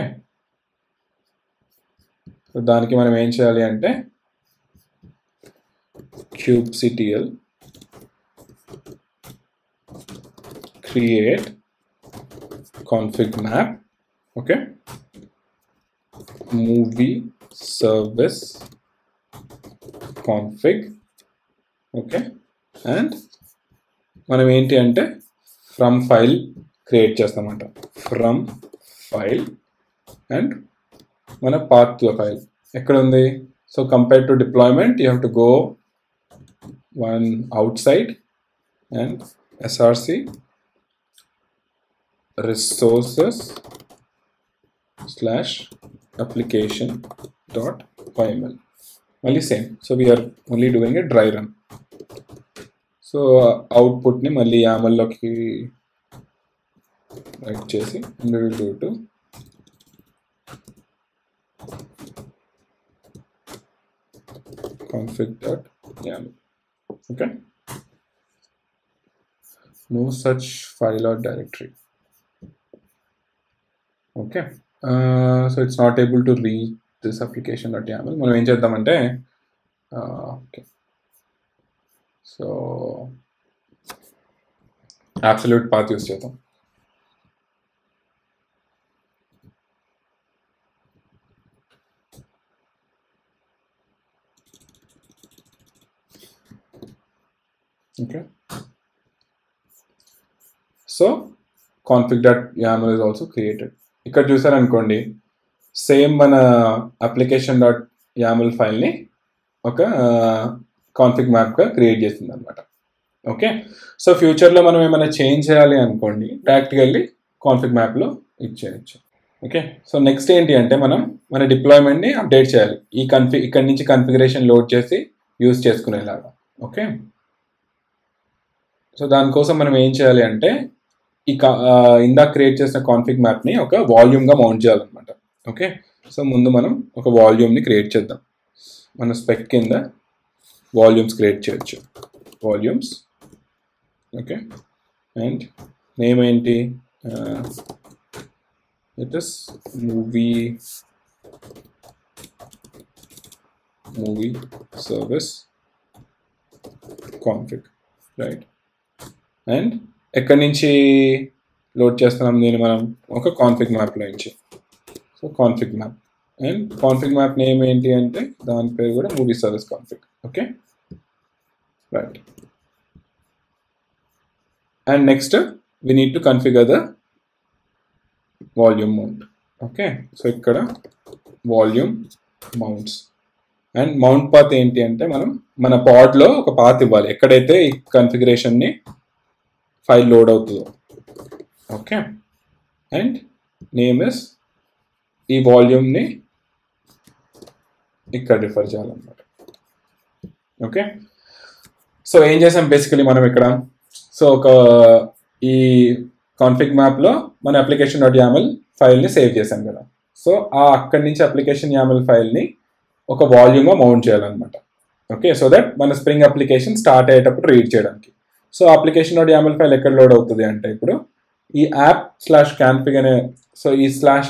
సో దానికి మనం ఏం చేయాలి అంటే kubectl create config map. Okay, movie service config. Okay, and మనం ఏంటి అంటే ఫ్రమ్ ఫైల్ క్రియేట్ చేస్తామంట, ఫ్రమ్ ఫైల్, అండ్ మన పాత్ టు ఫైల్ ఎక్కడ ఉంది? So compare to deployment you have to go one outside and src resources/application.yml. మళ్ళీ same. So we're only doing a dry run. So అవుట్పుట్ని మళ్ళీ YAMLలోకి write చేసి we will do to config.yaml. Okay, no such file or directory. Okay, so it's not able to read this application.yaml. మనం ఏం చేద్దామంటే okay, so absolute path use చేద్దాం. Okay, so config.yaml is also created. ఇక్కడ చూసారనుకోండి, same మన application.yaml ఫైల్ని ఒక config మ్యాప్గా create చేసింది అనమాట. ఓకే, సో ఫ్యూచర్లో మనం ఏమైనా చేంజ్ చేయాలి అనుకోండి, డైరెక్ట్గా వెళ్ళి కాన్ఫిగ్ మ్యాప్లో ఇచ్చేయచ్చు. ఓకే, సో నెక్స్ట్ ఏంటి అంటే మనం మన డిప్లాయ్మెంట్ని అప్డేట్ చేయాలి, ఇక్కడి నుంచి కన్ఫిగరేషన్ లోడ్ చేసి యూజ్ చేసుకునేలాగా. ఓకే, సో దానికోసం మనం ఏం చేయాలి అంటే ఇందాక క్రియేట్ చేసిన కాన్ఫిగ్ మ్యాప్ని ఒక వాల్యూమ్గా మౌంట్ చేయాలన్నమాట. ఓకే, సో ముందు మనం ఒక వాల్యూమ్ని క్రియేట్ చేద్దాం. మన స్పెక్ కింద వాల్యూమ్స్ క్రియేట్ చేయొచ్చు, వాల్యూమ్స్. ఓకే, అండ్ నేమ్ ఏంటి, it is movie service config, right. And ఎక్కడి నుంచి లోడ్ చేస్తున్నాం దీన్ని మనం, ఒక కాన్ఫిగ్ మ్యాప్లో నుంచి. So config map, and config map name ఏంటి అంటే దాని పేరు కూడా movie service config. Okay, right. And next we need to configure the volume mount. Okay, so ఇక్కడ volume mounts, and mount path ఏంటి అంటే మనం మన పాడ్లో ఒక పాత్ ఇవ్వాలి ఎక్కడైతే ఈ కన్ఫిగరేషన్ని ఫైల్ లోడ్ అవుతుందో. ఓకే, అండ్ నేమ్ ఇస్, ఈ వాల్యూమ్ని ఇక్కడ రిఫర్ చేయాలన్నమాట. ఓకే, సో ఏం చేసాం బేసికలీ మనం ఇక్కడ, సో ఒక ఈ కాన్ఫిగ్ మ్యాప్లో మన అప్లికేషన్ డాట్ యామల్ ఫైల్ని సేవ్ చేసాం కదా. సో అక్కడి నుంచి అప్లికేషన్ యామల్ ఫైల్ని ఒక వాల్యూమ్గా మౌంట్ చేయాలన్నమాట. ఓకే, సో దట్ మన స్ప్రింగ్ అప్లికేషన్ స్టార్ట్ అయ్యేటప్పుడు రీడ్ చేయడానికి. So application dot YAML file ఎక్కడ లోడ్ అవుతుంది అంటే ఇప్పుడు ఈ యాప్/కాన్ఫిగ్ అనే, సో ఈ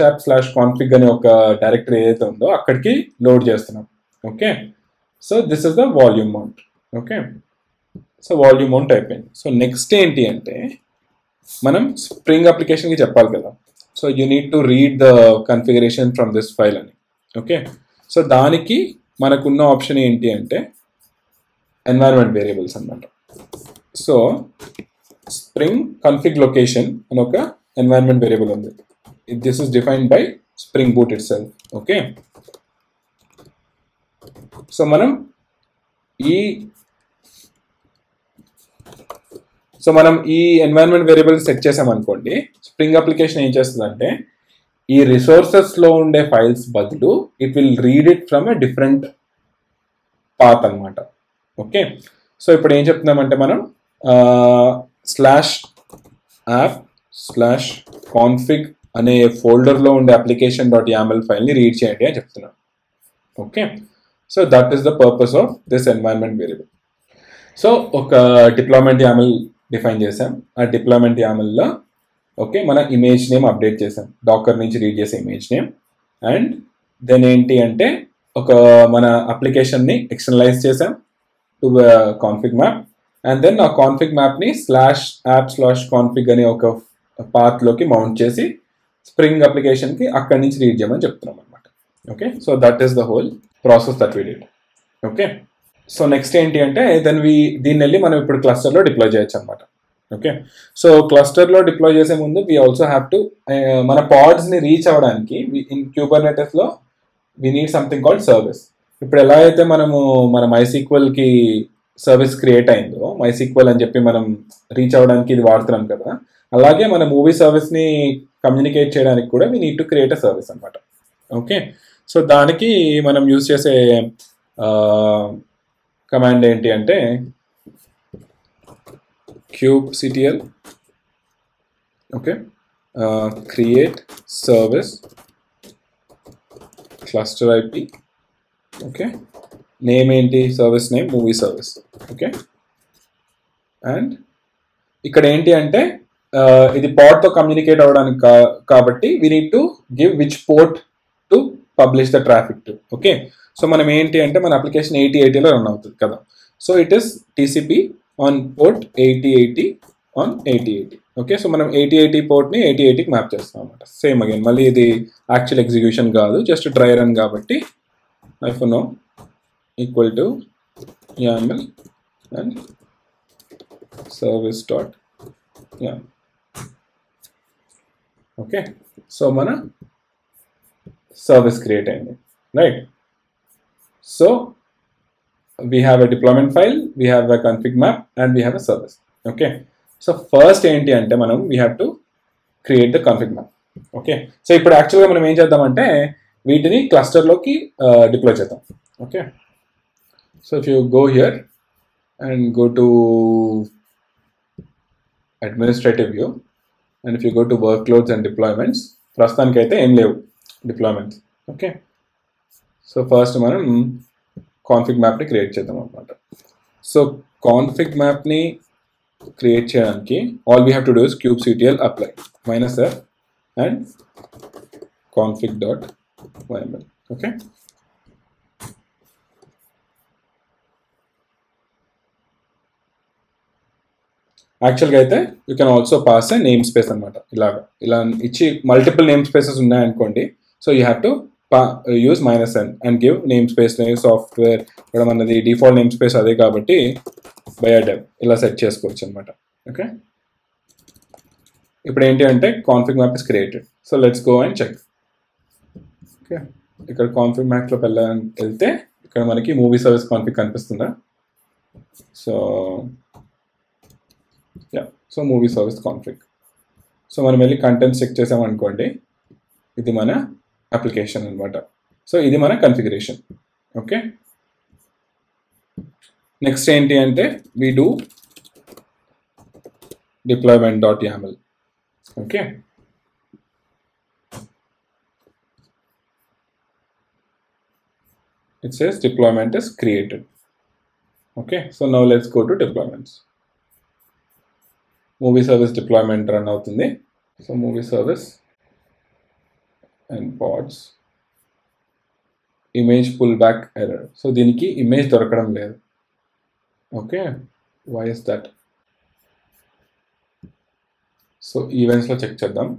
/app/config అనే ఒక డైరెక్టరీ ఏదైతే ఉందో అక్కడికి లోడ్ చేస్తున్నాం. Okay, so this is the volume mount. Okay, so volume mount అయిపోయింది. సో నెక్స్ట్ ఏంటి అంటే మనం స్ప్రింగ్ అప్లికేషన్కి చెప్పాలి కదా, so you need to read the configuration from this file అని. ఓకే, సో దానికి మనకున్న ఆప్షన్ ఏంటి అంటే ఎన్వైరన్మెంట్ వేరియబుల్స్ అన్నమాట. సో స్ప్రింగ్ కన్ఫిగ్ లొకేషన్ అని ఒక ఎన్వైరన్మెంట్ వేరియబుల్ ఉంది. This is defined by spring boot it self. Okay, so మనం ఈ ఎన్వైరన్మెంట్ వేరియబుల్ సెట్ చేసామనుకోండి, స్ప్రింగ్ అప్లికేషన్ ఏం చేస్తుందంటే ఈ రిసోర్సెస్లో ఉండే ఫైల్స్ బదులు it will read it from a different path అనమాట. ఓకే, సో ఇప్పుడు ఏం చెప్తున్నామంటే మనం /app/config అనే ఫోల్డర్లో ఉండే అప్లికేషన్ డాట్ యామల్ ఫైల్ని రీడ్ చేయండి అని చెప్తున్నాం. Okay, so that is the purpose of this environment variable. So ఒక డిప్లాయ్మెంట్ యామల్ డిఫైన్ చేసాం. ఆ డిప్లాయ్మెంట్ యామల్లో ఓకే మన ఇమేజ్ నేమ్ అప్డేట్ చేసాం, డాకర్ నుంచి రీడ్ చేసే ఇమేజ్ నేమ్. అండ్ దెన్ ఏంటి అంటే ఒక మన అప్లికేషన్ని ఎక్స్టర్నలైజ్ చేసాం to config map. And then ఆ కాన్ఫిగ్ మ్యాప్ని /app/config అనే ఒక పాత్లోకి మౌంట్ చేసి స్ప్రింగ్ అప్లికేషన్కి అక్కడి నుంచి రీడ్ చేయమని చెప్తున్నాం అనమాట. Okay, so that is the whole process that we did. Okay, so next ఏంటి అంటే దీన్ని వెళ్ళి మనం ఇప్పుడు క్లస్టర్లో డిప్లాయ్ చేయొచ్చు అనమాట. ఓకే, సో క్లస్టర్లో డిప్లాయ్ చేసే ముందు వీ ఆల్సో హ్యావ్ టు మన పాడ్స్ని రీచ్ అవ్వడానికి ఇన్ క్యూబర్నెటిస్లో we need something called service. ఇప్పుడు ఎలా అయితే మనము మన MySQLకి సర్వీస్ క్రియేట్ అయిందో, MySQL అని చెప్పి మనం రీచ్ అవ్వడానికి ఇది వాడుతున్నాం కదా, అలాగే మన మూవీ సర్వీస్ని కమ్యూనికేట్ చేయడానికి కూడా we need to create a service అనమాట. ఓకే, సో దానికి మనం యూజ్ చేసే కమాండ్ ఏంటి అంటే kubectl okay create service cluster IP. Okay, name ఏంటి, service name movie service. Okay, and ఇక్కడ ఏంటి అంటే ఇది పోర్ట్తో కమ్యూనికేట్ అవ్వడానికి కాబట్టి we need to give which port to publish the traffic to. Okay, so మనం ఏంటి అంటే మన అప్లికేషన్ 8080లో రన్ అవుతుంది కదా, so it is TCP on port 8080 on 8080. Okay, so మనం 8080 పోర్ట్ని 8080కి మ్యాప్ చేస్తాం అనమాట. సేమ్ అగైన్ మళ్ళీ ఇది యాక్చువల్ ఎగ్జిక్యూషన్ కాదు, జస్ట్ డ్రై రన్ కాబట్టి -no equal to YAML and service dot YAML. Okay, so మన సర్వీస్ క్రియేట్ అయింది, right. So we have a deployment file, we have a config map, and we have a service. Okay, so first ఏంటి అంటే మనం we have to create the config map. Okay, so ఇప్పుడు యాక్చువల్గా మనం ఏం చేద్దామంటే వీటిని క్లస్టర్లోకి డిప్లాయ్ చేద్దాం. Okay, so if you go here and go to administrative view and if you go to వర్క్లోడ్స్ అండ్ డిప్లాయ్మెంట్స్, ప్రస్తుతానికైతే ఏం లేవు డిప్లాయ్మెంట్స్. ఓకే, సో ఫస్ట్ మనం కాన్ఫిగ్ మ్యాప్ని క్రియేట్ చేద్దాం అనమాట. సో కాన్ఫిగ్ మ్యాప్ని క్రియేట్ చేయడానికి all we have to do is kubectl apply -f and config.yml. Okay, యాక్చువల్గా అయితే you can also pass A name space అనమాట. ఇలా ఇచ్చి మల్టిపుల్ నేమ్ స్పేసెస్ ఉన్నాయనుకోండి, so you have to use -n and give name space software ఇక్కడ మనది default name space అదే కాబట్టి బయోడెవ్ ఇలా సెట్ చేసుకోవచ్చు అనమాట. ఓకే, ఇప్పుడు ఏంటి అంటే config map is created. So let's go and check. Okay, ఇక్కడ కాన్ఫిగ్ మ్యాప్లో వెళ్తే ఇక్కడ మనకి మూవీ సర్వీస్ కాన్ఫిగ్ కనిపిస్తుందా? So so movie service config. So మనం వెళ్ళి కంటెంట్స్ చెక్ చేసామనుకోండి, ఇది మన అప్లికేషన్ అనమాట. సో ఇది మన కన్ఫిగరేషన్. ఓకే, నెక్స్ట్ ఏంటి అంటే we do deployment.yaml. Okay, it says deployment is created. Okay, so now let's go to deployments. Movie service deployment run అవుతుంది. So movie service and pods image pull back error. So దీనికి image దొరకడం లేదు. Okay, why is that? So ఈవెంట్స్లో check చేద్దాం.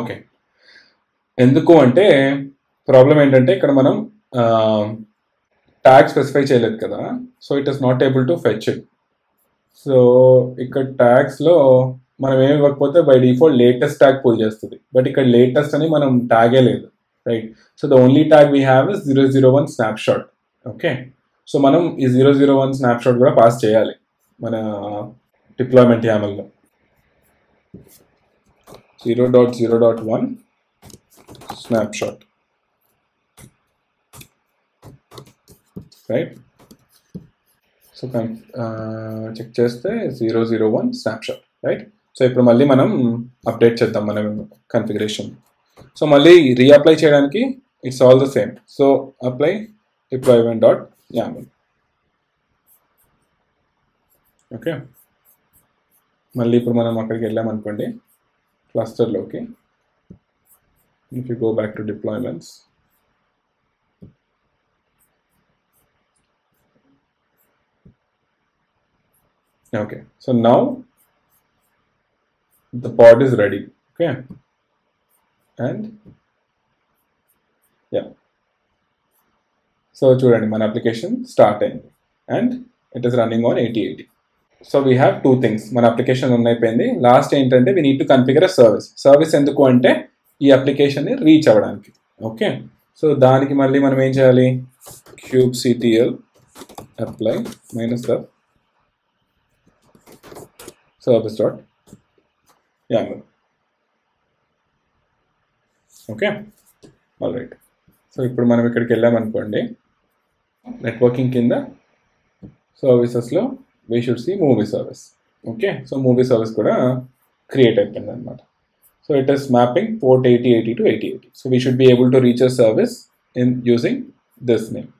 Okay, ఎందుకు అంటే problem ఏంటంటే ఇక్కడ మనం ట్యాగ్ స్పెసిఫై చేయలేదు కదా, so it is not able to fetch it. So ఇక్కడ ట్యాగ్స్లో మనం ఏమి ఇవ్వకపోతే by default latest tag pull చేస్తుంది, బట్ ఇక్కడ లేటెస్ట్ అని మనం ట్యాగే లేదు, right? So the only tag we have is 001 snapshot. ఓకే, సో మనం ఈ 001 స్నాప్షాట్ కూడా పాస్ చేయాలి మన డిప్లాయ్మెంట్ యామల్లో. 0.0.1 స్నాప్షాట్, రైట్? సో చెక్ చేస్తే 001 స్నాప్షాట్, రైట్? సో ఇప్పుడు మళ్ళీ మనం అప్డేట్ చేద్దాం మన కన్ఫిగరేషన్. సో మళ్ళీ రీఅప్లై చేయడానికి it's all the same. So apply deployment.yaml. Okay, మళ్ళీ ఇప్పుడు మనం అక్కడికి వెళ్ళామనుకోండి క్లస్టర్లోకి. If you go back to deployments, okay, so now the pod is ready. Okay, and yeah, so చూడండి మన అప్లికేషన్ స్టార్ట్ అయింది and it is running on 8080. So we have two things. మన అప్లికేషన్ రన్ అయిపోయింది. Last ఏంటంటే we need to configure a service ఎందుకు అంటే ఈ అప్లికేషన్ని రీచ్ అవ్వడానికి. ఓకే, సో దానికి మళ్ళీ మనం ఏం చేయాలి? kubectl apply -f service.yaml. Okay, all right. So ఇప్పుడు మనం ఇక్కడికి వెళ్ళామనుకోండి, నెట్వర్కింగ్ కింద సర్వీసెస్లో we should see movie service. Okay, so movie service కూడా క్రియేట్ అయిపోయింది అనమాట. So it is mapping port 8080 to 8080. So we should be able to reach a service in using this name.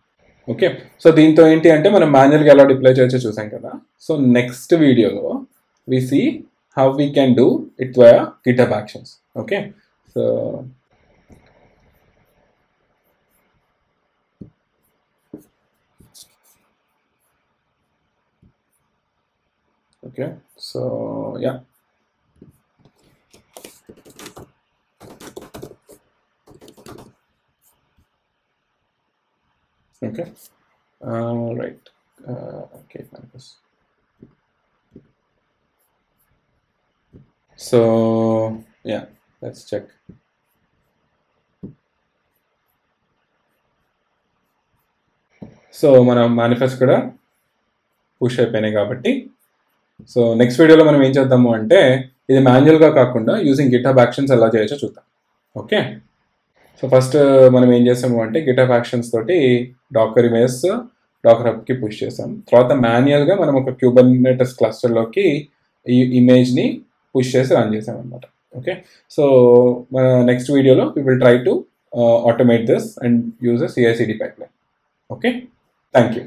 Okay, so దీంతో ఏంటి అంటే మనం మాన్యువల్గా ఎలా deploy చేయొచ్చో చూసాం కదా. సో నెక్స్ట్ వీడియోలో we see how we can do it via GitHub Actions. Okay, so okay, so yeah, okay, right, okay, campus. So yeah, let's check. So మన మేనిఫెస్ట్ కూడా పుష్ అయిపోయినాయి కాబట్టి, సో నెక్స్ట్ వీడియోలో మనం ఏం చేద్దాము అంటే ఇది మాన్యువల్గా కాకుండా యూజింగ్ గిట్హబ్ యాక్షన్స్ ఎలా చేయొచ్చో చూద్దాం. ఓకే, సో ఫస్ట్ మనం ఏం చేసాము అంటే గిట్హబ్ యాక్షన్స్ తోటి డాకర్ ఇమేజెస్ డాకర్ హబ్కి పుష్ చేసాం. తర్వాత మాన్యువల్గా మనం ఒక క్యూబర్నెటిస్ క్లస్టర్లోకి ఈ ఇమేజ్ని పుష్ చేసి రన్ చేసాం అనమాట. ఓకే, సో మన నెక్స్ట్ వీడియోలో we will try to automate this and use a CI/CD pipeline. Okay, thank you.